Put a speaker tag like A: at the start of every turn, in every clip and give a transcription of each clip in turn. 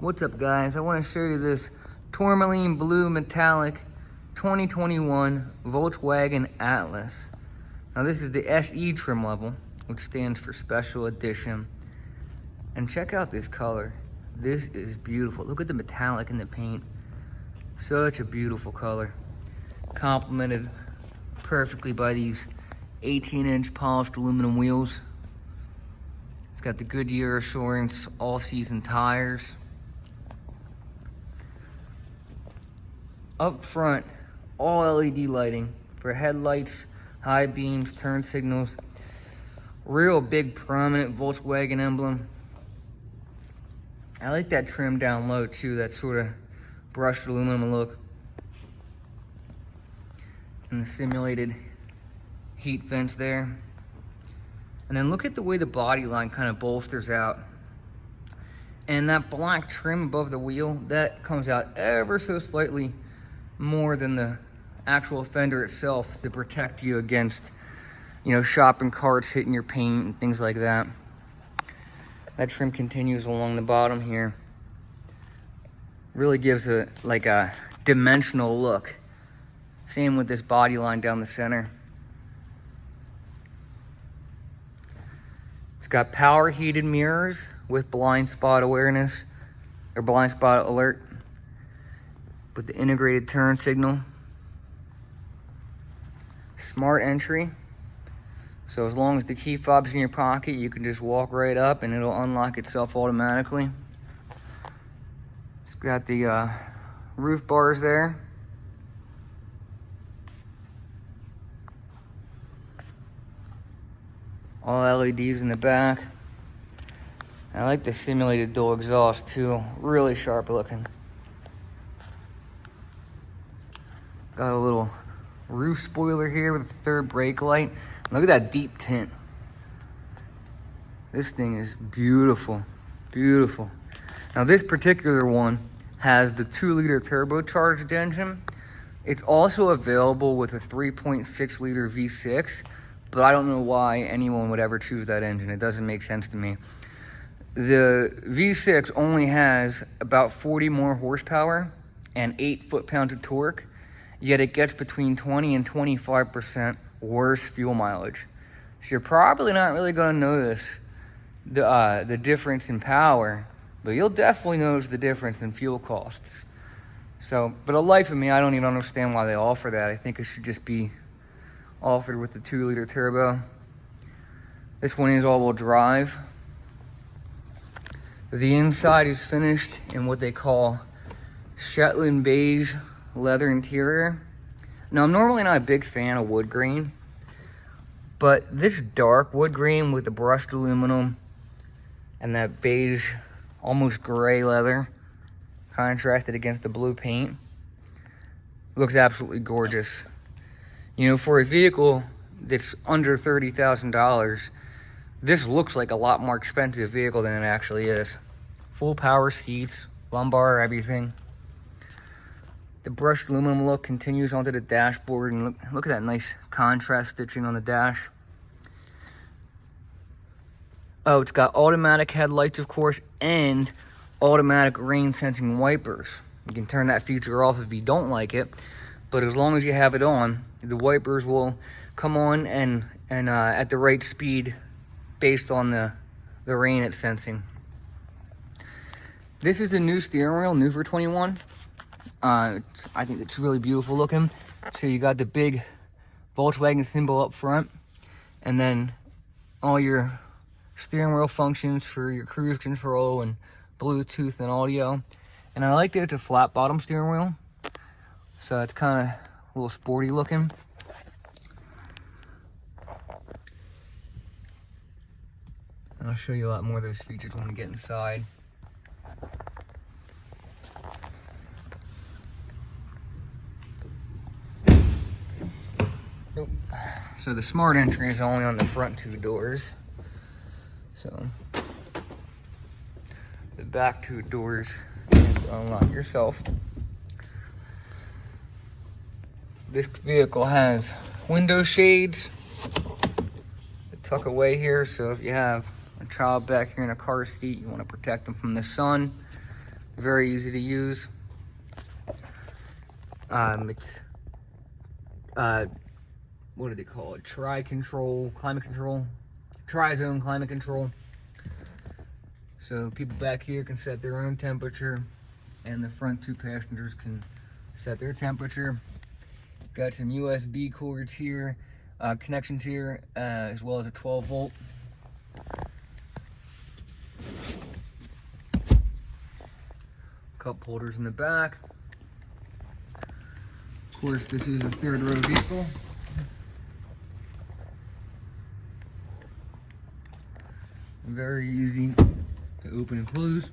A: What's up, guys? I want to show you this tourmaline blue metallic 2021 Volkswagen Atlas. Now this is the SE trim level, which stands for Special Edition. And check out this color. This is beautiful. Look at the metallic in the paint. Such a beautiful color. Complemented perfectly by these 18-inch polished aluminum wheels. It's got the Goodyear Assurance all-season tires. Up front, all LED lighting for headlights, high beams, turn signals. Real big prominent Volkswagen emblem. I like that trim down low too, that sort of brushed aluminum look. And the simulated heat vents there. And then look at the way the body line kind of bolsters out. And that black trim above the wheel, that comes out ever so slightly more than the actual fender itself to protect you against, you know, shopping carts hitting your paint and things like that. That trim continues along the bottom here. Really gives a dimensional look. Same with this body line down the center. It's got power heated mirrors with blind spot awareness or blind spot alert with the integrated turn signal. Smart entry. So as long as the key fob's in your pocket, you can just walk right up and it'll unlock itself automatically. It's got the roof bars there. All LEDs in the back. I like the simulated dual exhaust too. Really sharp looking. Got a little roof spoiler here with a third brake light. Look at that deep tint. This thing is beautiful, beautiful. Now this particular one has the 2-liter turbocharged engine. It's also available with a 3.6-liter V6, but I don't know why anyone would ever choose that engine. It doesn't make sense to me. The V6 only has about 40 more horsepower and 8 foot-pounds of torque, yet it gets between 20 and 25% worse fuel mileage. So you're probably not really going to notice the difference in power, but you'll definitely notice the difference in fuel costs. So, but a life of me, I don't even understand why they offer that. I think it should just be offered with the 2-liter turbo. This one is all-wheel drive. The inside is finished in what they call Shetland beige leather interior. Now, I'm normally not a big fan of wood grain, but this dark wood grain with the brushed aluminum and that beige, almost gray leather contrasted against the blue paint looks absolutely gorgeous. You know, for a vehicle that's under $30,000, this looks like a lot more expensive vehicle than it actually is. Full power seats, lumbar, everything. The brushed aluminum look continues onto the dashboard, and look at that nice contrast stitching on the dash. Oh, it's got automatic headlights, of course, and automatic rain sensing wipers. You can turn that feature off if you don't like it, but as long as you have it on, the wipers will come on and at the right speed based on the rain it's sensing. This is a new steering wheel, new for 21. I think it's really beautiful looking. So you got the big Volkswagen symbol up front, and then all your steering wheel functions for your cruise control and Bluetooth and audio. And I like that it's a flat bottom steering wheel, so it's kind of a little sporty looking. And I'll show you a lot more of those features when we get inside. So the smart entry is only on the front 2 doors. So the back 2 doors you have to unlock yourself. This vehicle has window shades that tuck away here, so if you have a child back here in a car seat, you want to protect them from the sun. Very easy to use. It's what do they call it? Tri-control, climate control, tri-zone climate control. So people back here can set their own temperature, and the front two passengers can set their temperature. Got some USB cords here, connections here, as well as a 12 volt. Cup holders in the back. Of course, this is a third row vehicle. Very easy to open and close.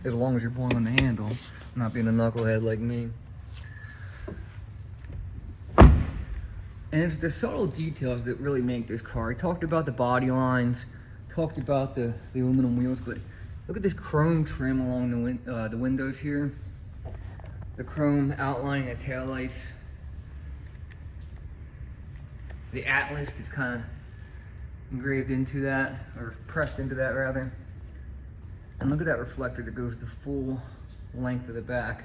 A: As long as you're pulling on the handle, not being a knucklehead like me. And it's the subtle details that really make this car. I talked about the body lines, talked about the aluminum wheels, but look at this chrome trim along the windows here. The chrome outlining the taillights. The Atlas that's kind of engraved into that, or pressed into that rather. And look at that reflector that goes the full length of the back.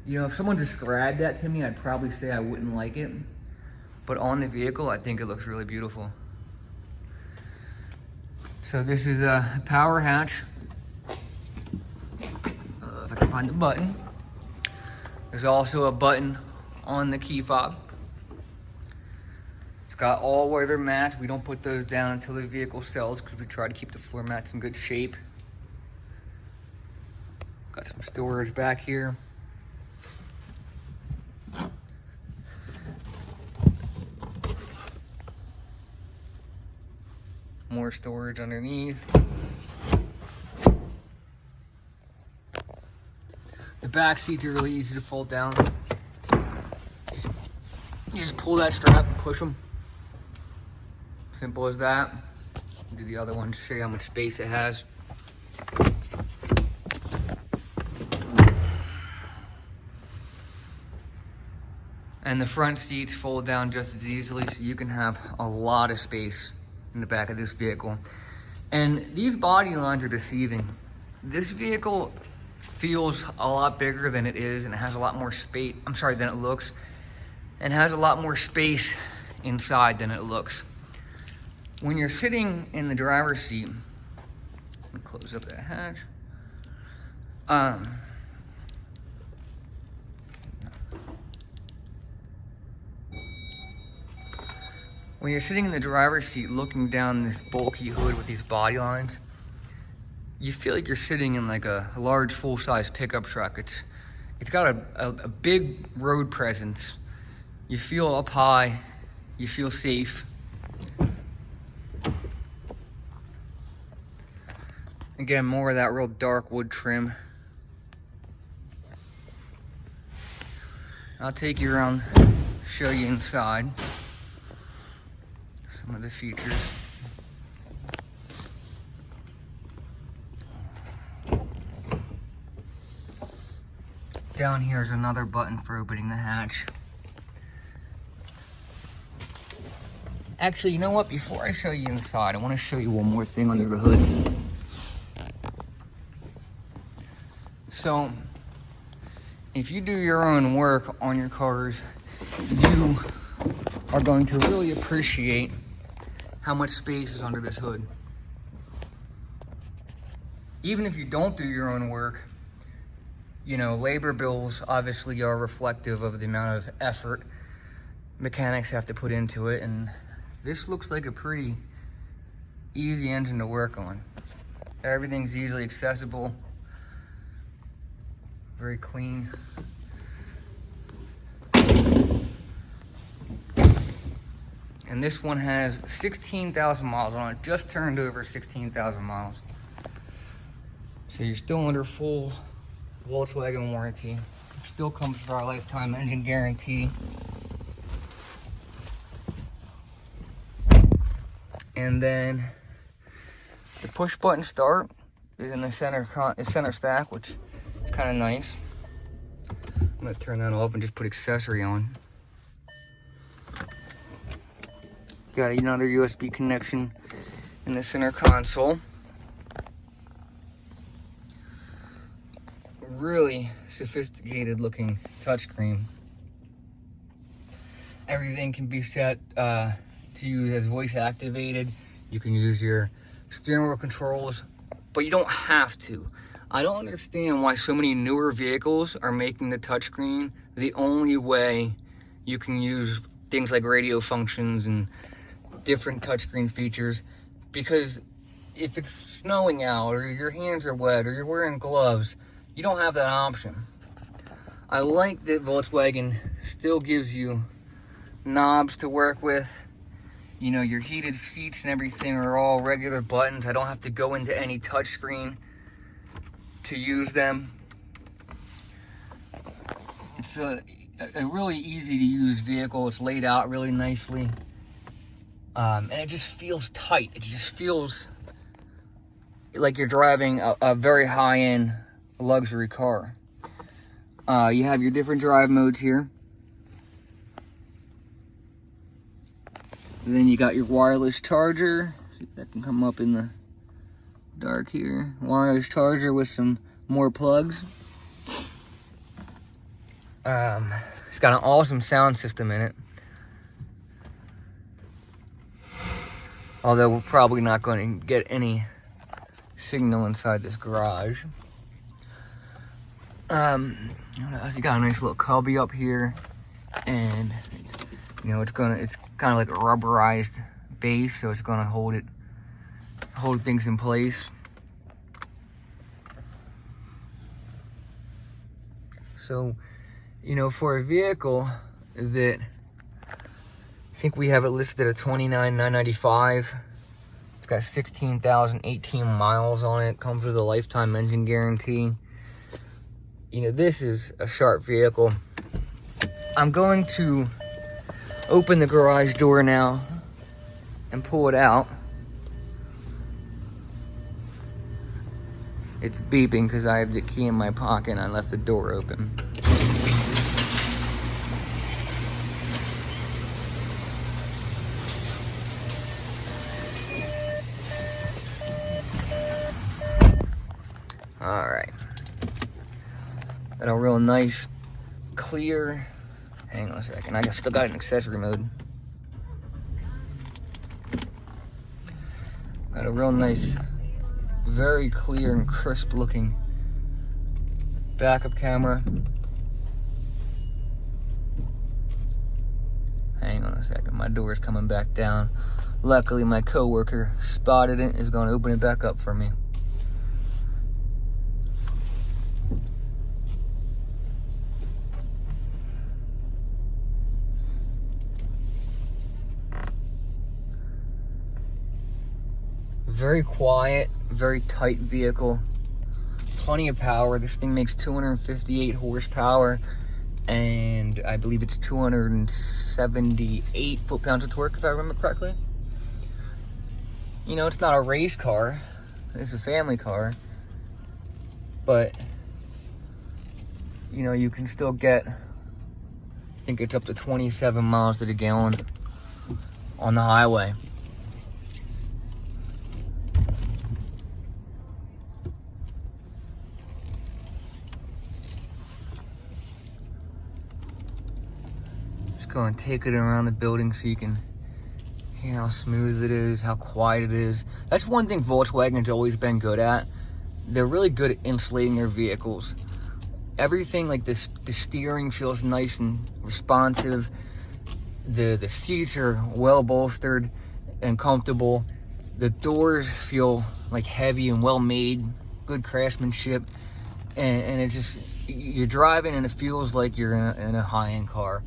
A: You know, if someone described that to me, I'd probably say I wouldn't like it. But on the vehicle, I think it looks really beautiful. So this is a power hatch. If I can find the button. There's also a button on the key fob. It's got all weather mats. We don't put those down until the vehicle sells because we try to keep the floor mats in good shape. Got some storage back here. More storage underneath. The back seats are really easy to fold down. You just pull that strap and push them. Simple as that. Do the other one to show you how much space it has. And the front seats fold down just as easily, so you can have a lot of space in the back of this vehicle. And these body lines are deceiving. This vehicle feels a lot bigger than it is, and it has a lot more space, than it looks, and has a lot more space inside than it looks. When you're sitting in the driver's seat, let me close up that hatch. When you're sitting in the driver's seat looking down this bulky hood with these body lines, you feel like you're sitting in like a large full-size pickup truck. It's got a big road presence. You feel up high, you feel safe. Again, more of that real dark wood trim. I'll take you around, show you inside some of the features. Down here is another button for opening the hatch. Actually, you know what? Before I show you inside, I want to show you one more thing under the hood. So, if you do your own work on your cars, you are going to really appreciate how much space is under this hood. Even if you don't do your own work, you know, labor bills obviously are reflective of the amount of effort mechanics have to put into it, and this looks like a pretty easy engine to work on. Everything's easily accessible, very clean. And this one has 16,000 miles on it, just turned over 16,000 miles. So you're still under full Volkswagen warranty. It still comes with our lifetime engine guarantee. And then the push button start is in the center stack, which is kind of nice. I'm gonna turn that off and just put accessory on. Got another USB connection in the center console. really sophisticated looking touchscreen. Everything can be set to use as voice activated. You can use your steering wheel controls, but you don't have to. I don't understand why so many newer vehicles are making the touchscreen the only way you can use things like radio functions and different touchscreen features, because if it's snowing out or your hands are wet or you're wearing gloves, you don't have that option. I like that Volkswagen still gives you knobs to work with. You know, your heated seats and everything are all regular buttons. I don't have to go into any touchscreen to use them. It's a really easy to use vehicle. It's laid out really nicely. And it just feels tight. It just feels like you're driving a very high-end luxury car. You have your different drive modes here. And then you got your wireless charger. See if that can come up in the dark here. Wireless charger with some more plugs. It's got an awesome sound system in it. Although we're probably not going to get any signal inside this garage. You got a nice little cubby up here, and you know it's kind of like a rubberized base, so it's gonna hold things in place. So, you know, for a vehicle that I think we have it listed at $29,995. It's got 16,018 miles on it. Comes with a lifetime engine guarantee. You know, this is a sharp vehicle. I'm going to open the garage door now and pull it out. It's beeping because I have the key in my pocket and I left the door open. Alright. Got a real nice, clear, hang on a second, I still got an accessory mode. Got a real nice, very clear and crisp looking backup camera. Hang on a second, my door is coming back down. Luckily my coworker spotted it, is going to open it back up for me. Very quiet, very tight vehicle. Plenty of power. This thing makes 258 horsepower, and I believe it's 278 foot-pounds of torque, if I remember correctly. You know, it's not a race car. It's a family car. But, you know, you can still get, I think it's up to 27 miles to the gallon on the highway. Go and take it around the building so you can hear how smooth it is, how quiet it is. That's one thing Volkswagen's always been good at. They're really good at insulating their vehicles. Everything, like this, the steering feels nice and responsive. The seats are well bolstered and comfortable. The doors feel like heavy and well made, good craftsmanship, and it just, you're driving and it feels like you're in a high-end car.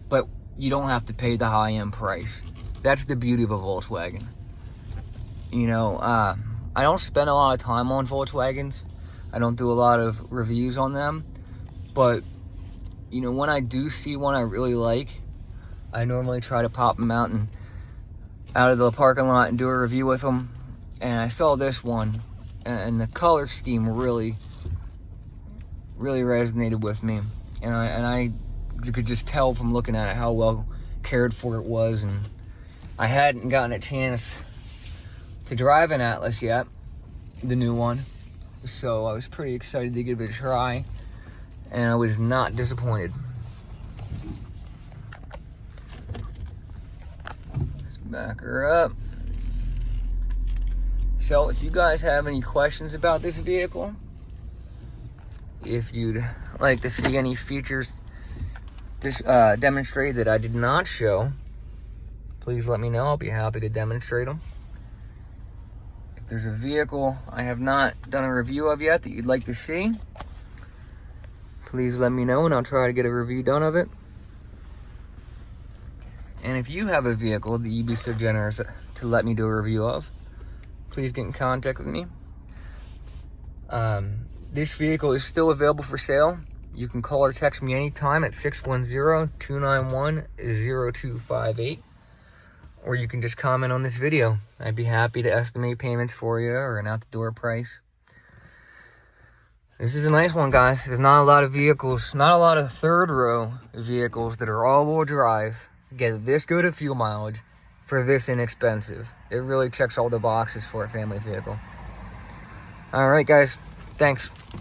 A: But you don't have to pay the high-end price. That's the beauty of a Volkswagen. You know, I don't spend a lot of time on Volkswagens. I don't do a lot of reviews on them. But, you know, when I do see one I really like, I normally try to pop them out of the parking lot and do a review with them. And I saw this one, and the color scheme really resonated with me. And I you could just tell from looking at it how well cared for it was, and I hadn't gotten a chance to drive an Atlas yet, the new one, So I was pretty excited to give it a try, and I was not disappointed. Let's back her up. So if you guys have any questions about this vehicle, if you'd like to see any features demonstrated that I did not show, please let me know. I'll be happy to demonstrate them. If there's a vehicle I have not done a review of yet that you'd like to see, please let me know and I'll try to get a review done of it. And if you have a vehicle that you'd be so generous to let me do a review of, please get in contact with me. This vehicle is still available for sale. You can call or text me anytime at 610-291-0258. Or you can just comment on this video. I'd be happy to estimate payments for you or an out-the-door price. This is a nice one, guys. There's not a lot of vehicles, not a lot of third-row vehicles that are all-wheel drive, get this good of fuel mileage for this inexpensive. It really checks all the boxes for a family vehicle. All right, guys. Thanks.